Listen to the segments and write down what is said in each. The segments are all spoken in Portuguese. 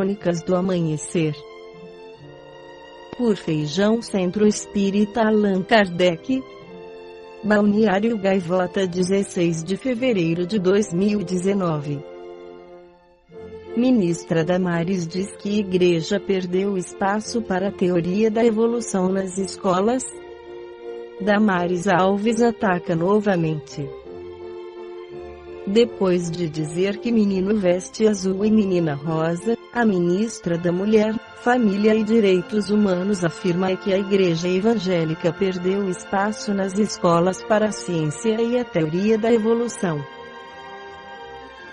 Crônicas do Amanhecer. Por Feijão, Centro Espírita Allan Kardec. Balneário Gaivota, 16 de fevereiro de 2019. Ministra Damares diz que Igreja perdeu espaço para a teoria da evolução nas escolas. Damares Alves ataca novamente. Depois de dizer que menino veste azul e menina rosa, a ministra da Mulher, Família e Direitos Humanos afirma que a Igreja Evangélica perdeu espaço nas escolas para a ciência e a teoria da evolução.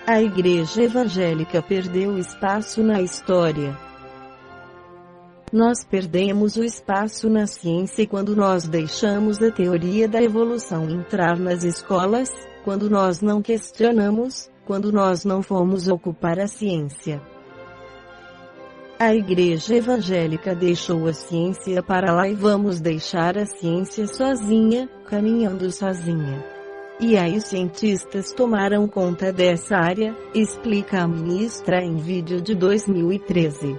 A Igreja Evangélica perdeu espaço na história. Nós perdemos o espaço na ciência quando nós deixamos a teoria da evolução entrar nas escolas, quando nós não questionamos, quando nós não fomos ocupar a ciência. A Igreja Evangélica deixou a ciência para lá e vamos deixar a ciência sozinha, caminhando sozinha. E aí os cientistas tomaram conta dessa área, explica a ministra em vídeo de 2013.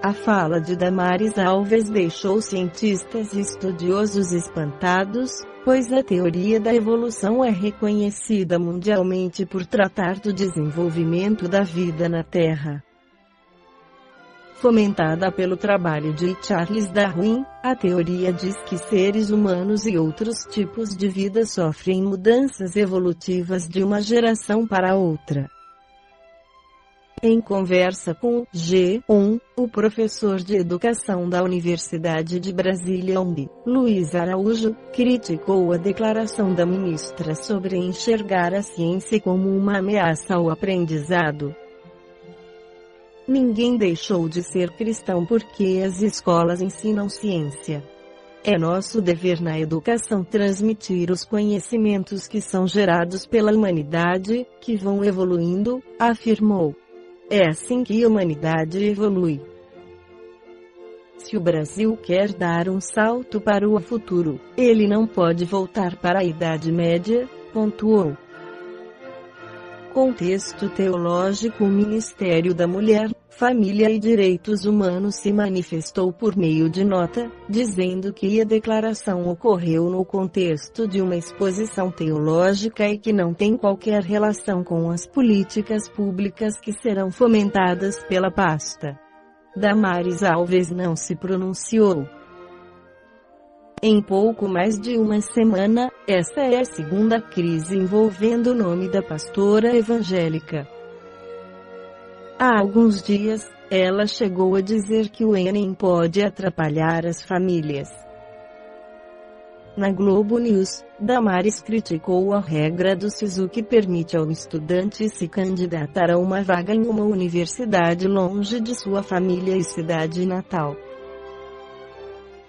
A fala de Damares Alves deixou cientistas e estudiosos espantados, pois a teoria da evolução é reconhecida mundialmente por tratar do desenvolvimento da vida na Terra. Fomentada pelo trabalho de Charles Darwin, a teoria diz que seres humanos e outros tipos de vida sofrem mudanças evolutivas de uma geração para outra. Em conversa com o G1, o professor de educação da Universidade de Brasília UNB, Luiz Araújo, criticou a declaração da ministra sobre enxergar a ciência como uma ameaça ao aprendizado. Ninguém deixou de ser cristão porque as escolas ensinam ciência. É nosso dever na educação transmitir os conhecimentos que são gerados pela humanidade, que vão evoluindo, afirmou. É assim que a humanidade evolui. Se o Brasil quer dar um salto para o futuro, ele não pode voltar para a Idade Média, pontuou. Contexto teológico. O Ministério da Mulher, Família e Direitos Humanos se manifestou por meio de nota, dizendo que a declaração ocorreu no contexto de uma exposição teológica e que não tem qualquer relação com as políticas públicas que serão fomentadas pela pasta. Damares Alves não se pronunciou. Em pouco mais de uma semana, essa é a segunda crise envolvendo o nome da pastora evangélica. Há alguns dias, ela chegou a dizer que o Enem pode atrapalhar as famílias. Na Globo News, Damares criticou a regra do SISU que permite ao estudante se candidatar a uma vaga em uma universidade longe de sua família e cidade natal.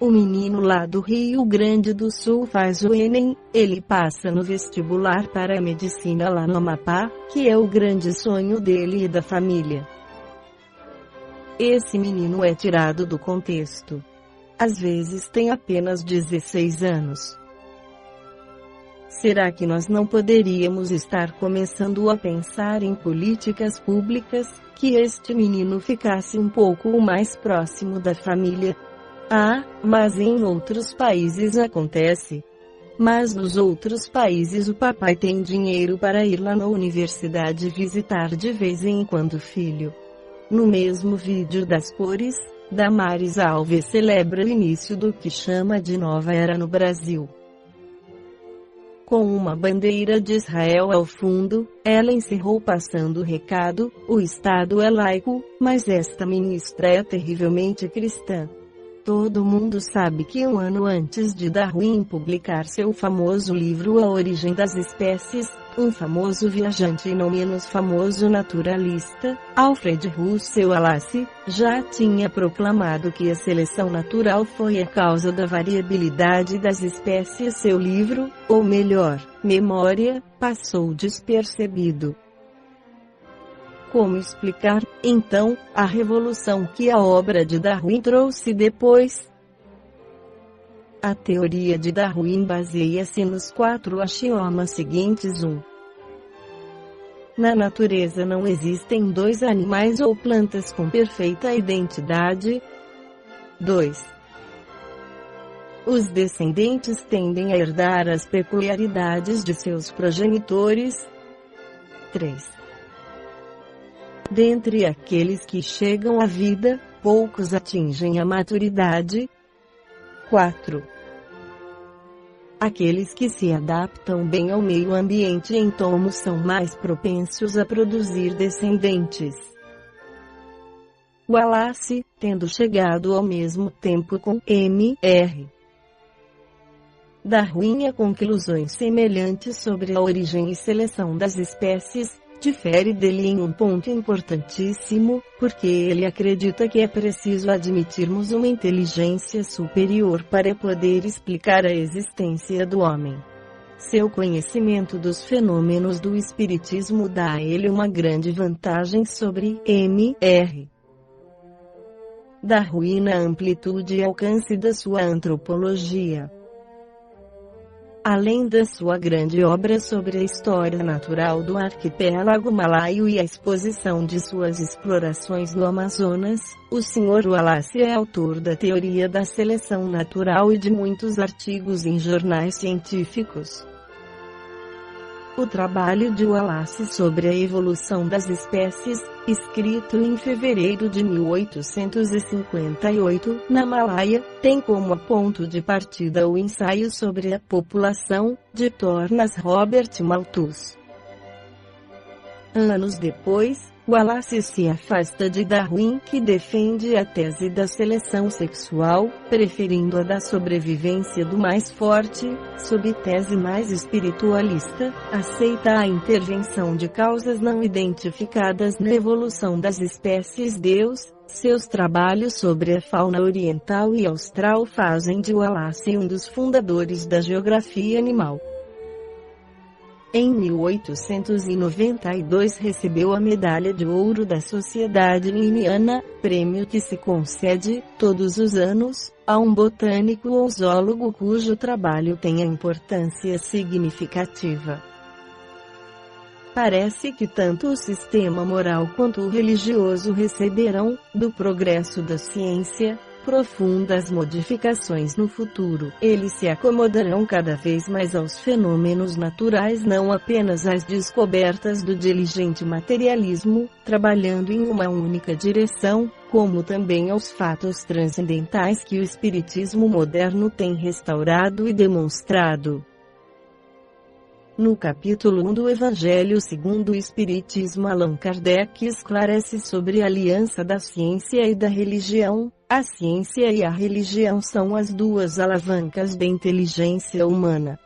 O menino lá do Rio Grande do Sul faz o Enem, ele passa no vestibular para a medicina lá no Amapá, que é o grande sonho dele e da família. Esse menino é tirado do contexto. Às vezes tem apenas 16 anos. Será que nós não poderíamos estar começando a pensar em políticas públicas, que este menino ficasse um pouco mais próximo da família? Ah, mas em outros países acontece. Mas nos outros países o papai tem dinheiro para ir lá na universidade visitar de vez em quando o filho. No mesmo vídeo das cores, Damares Alves celebra o início do que chama de nova era no Brasil. Com uma bandeira de Israel ao fundo, ela encerrou passando o recado: o Estado é laico, mas esta ministra é terrivelmente cristã. Todo mundo sabe que um ano antes de Darwin publicar seu famoso livro A Origem das Espécies, um famoso viajante e não menos famoso naturalista, Alfred Russel Wallace, já tinha proclamado que a seleção natural foi a causa da variabilidade das espécies. Seu livro, ou melhor, Memória, passou despercebido. Como explicar, então, a revolução que a obra de Darwin trouxe depois? A teoria de Darwin baseia-se nos 4 axiomas seguintes. 1. Na natureza não existem dois animais ou plantas com perfeita identidade. 2. Os descendentes tendem a herdar as peculiaridades de seus progenitores. 3. Dentre aqueles que chegam à vida, poucos atingem a maturidade. 4. Aqueles que se adaptam bem ao meio ambiente em tomo são mais propensos a produzir descendentes. Wallace, tendo chegado ao mesmo tempo com M.R. Darwin a conclusões semelhantes sobre a origem e seleção das espécies, difere dele em um ponto importantíssimo, porque ele acredita que é preciso admitirmos uma inteligência superior para poder explicar a existência do homem. Seu conhecimento dos fenômenos do espiritismo dá a ele uma grande vantagem sobre M.R. Darwin na amplitude e alcance da sua antropologia. Além da sua grande obra sobre a história natural do arquipélago malaio e a exposição de suas explorações no Amazonas, o Sr. Wallace é autor da teoria da seleção natural e de muitos artigos em jornais científicos. O trabalho de Wallace sobre a evolução das espécies, escrito em fevereiro de 1858, na Malaya, tem como ponto de partida o ensaio sobre a população, de Thomas Robert Malthus. Anos depois, Wallace se afasta de Darwin, que defende a tese da seleção sexual, preferindo a da sobrevivência do mais forte, sob tese mais espiritualista, aceita a intervenção de causas não identificadas na evolução das espécies. Seus trabalhos sobre a fauna oriental e austral fazem de Wallace um dos fundadores da geografia animal. Em 1892 recebeu a Medalha de Ouro da Sociedade Linneana, prêmio que se concede, todos os anos, a um botânico ou zoólogo cujo trabalho tenha importância significativa. Parece que tanto o sistema moral quanto o religioso receberão, do progresso da ciência, profundas modificações no futuro. Eles se acomodarão cada vez mais aos fenômenos naturais, não apenas às descobertas do diligente materialismo, trabalhando em uma única direção, como também aos fatos transcendentais que o espiritismo moderno tem restaurado e demonstrado. No capítulo 1 do Evangelho segundo o Espiritismo, Allan Kardec esclarece sobre a aliança da ciência e da religião. A ciência e a religião são as duas alavancas da inteligência humana.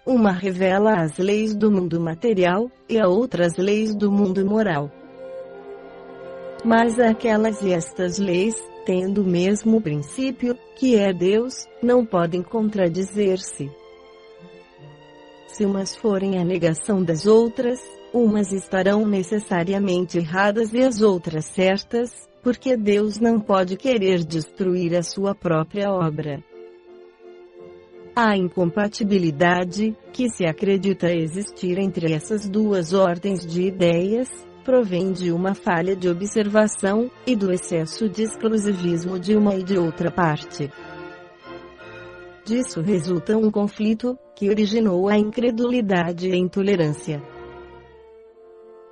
Uma revela as leis do mundo material, e a outra as leis do mundo moral. Mas aquelas e estas leis, tendo o mesmo princípio, que é Deus, não podem contradizer-se. Se umas forem a negação das outras, umas estarão necessariamente erradas e as outras certas, porque Deus não pode querer destruir a sua própria obra. A incompatibilidade, que se acredita existir entre essas duas ordens de ideias, provém de uma falha de observação, e do excesso de exclusivismo de uma e de outra parte. Disso resulta um conflito, que originou a incredulidade e a intolerância.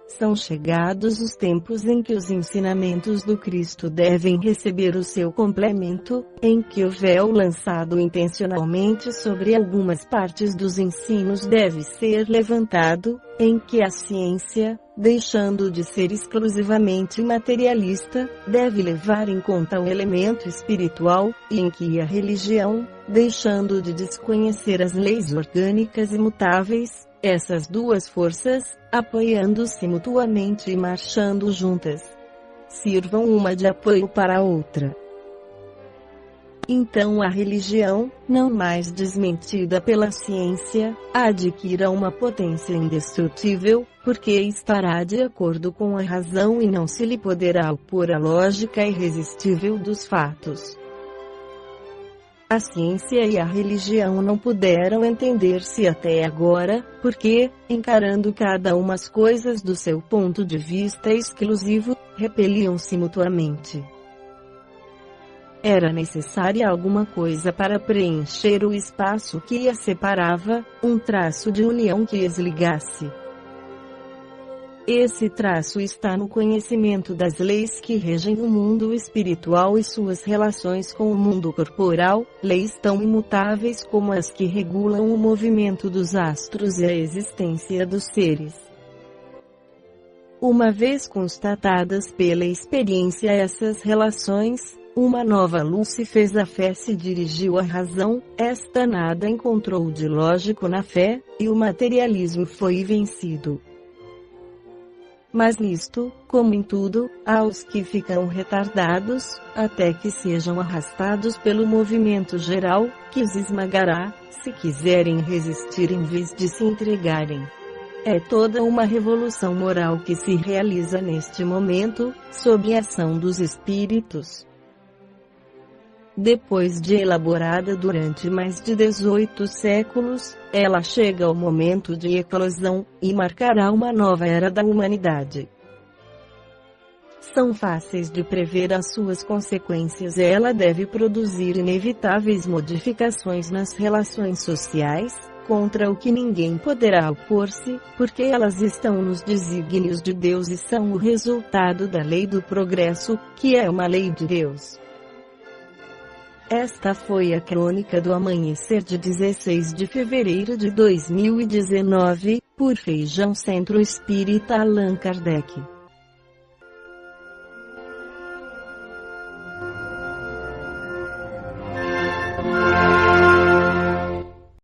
São chegados os tempos em que os ensinamentos do Cristo devem receber o seu complemento, em que o véu lançado intencionalmente sobre algumas partes dos ensinos deve ser levantado, em que a ciência, deixando de ser exclusivamente materialista, deve levar em conta o elemento espiritual, e em que a religião, deixando de desconhecer as leis orgânicas imutáveis, essas duas forças, apoiando-se mutuamente e marchando juntas, sirvam uma de apoio para a outra. Então a religião, não mais desmentida pela ciência, adquira uma potência indestrutível, porque estará de acordo com a razão e não se lhe poderá opor a lógica irresistível dos fatos. A ciência e a religião não puderam entender-se até agora, porque, encarando cada uma as coisas do seu ponto de vista exclusivo, repeliam-se mutuamente. Era necessária alguma coisa para preencher o espaço que as separava, um traço de união que as ligasse. Esse traço está no conhecimento das leis que regem o mundo espiritual e suas relações com o mundo corporal, leis tão imutáveis como as que regulam o movimento dos astros e a existência dos seres. Uma vez constatadas pela experiência essas relações, uma nova luz se fez a fé se dirigiu à razão, esta nada encontrou de lógico na fé, e o materialismo foi vencido. Mas nisto, como em tudo, há os que ficam retardados, até que sejam arrastados pelo movimento geral, que os esmagará, se quiserem resistir em vez de se entregarem. É toda uma revolução moral que se realiza neste momento, sob a ação dos espíritos. Depois de elaborada durante mais de 18 séculos, ela chega ao momento de eclosão, e marcará uma nova era da humanidade. São fáceis de prever as suas consequências. Ela deve produzir inevitáveis modificações nas relações sociais, contra o que ninguém poderá opor-se, porque elas estão nos desígnios de Deus e são o resultado da lei do progresso, que é uma lei de Deus. Esta foi a crônica do amanhecer de 16 de fevereiro de 2019, por Feijão Centro Espírita Allan Kardec.